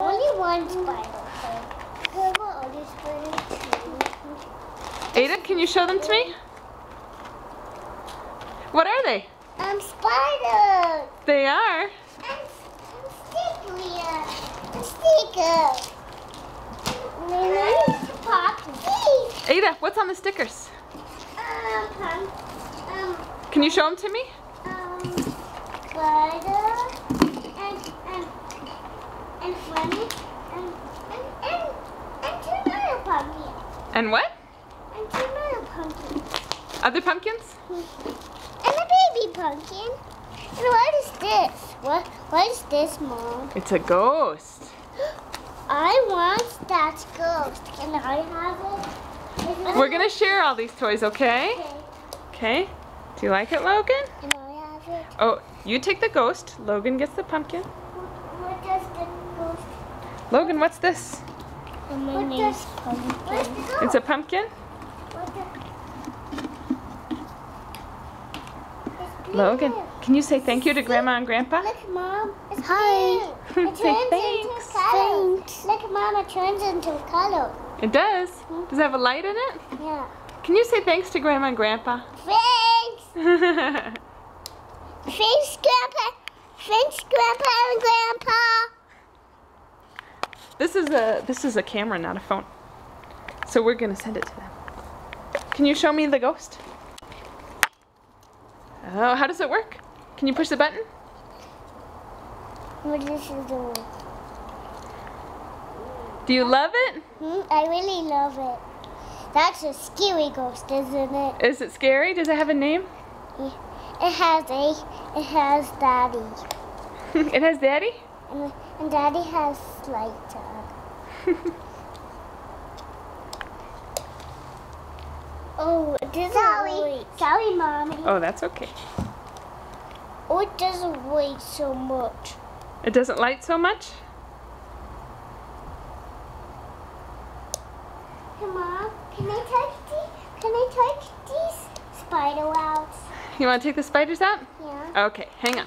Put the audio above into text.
Only one spider. Grandma, only spider too. Ada, can you show them to me? What are they? Spiders. They are. And stickers. Ada, what's on the stickers? Can you show them to me? Spider and funny and two little pumpkins. And what? And two little pumpkins. Other pumpkins? And a baby pumpkin. And what is this? What is this, Mom? It's a ghost. I want that ghost. Can I have it? We're gonna share all these toys, okay? Okay. Do you like it, Logan? Can I have it? Oh, you take the ghost. Logan gets the pumpkin. What does the ghost? Logan, what's this? What does pumpkin? Where's the ghost? It's a pumpkin. Logan, can you say thank you to Grandma and Grandpa? Look, Mom. It's hi. It Say turns thanks. into color. Thanks. Look, Mom. It turns into color. It does. Does it have a light in it? Yeah. Can you say thanks to Grandma and Grandpa? Thanks. Thanks, Grandpa. Thanks, Grandpa and Grandpa. This is a camera, not a phone. So we're gonna send it to them. Can you show me the ghost? Oh, how does it work? Can you push the button? What does it do? Do you love it? I really love it. That's a scary ghost, isn't it? Is it scary? Does it have a name? It has Daddy. It has Daddy? And Daddy has light on. Oh, it doesn't wait. Sorry, Mommy. Oh, that's okay. Oh, it doesn't wait so much. It doesn't light so much? Hey, Mom, can I touch these spider webs? You want to take the spiders out? Yeah. Okay, hang on.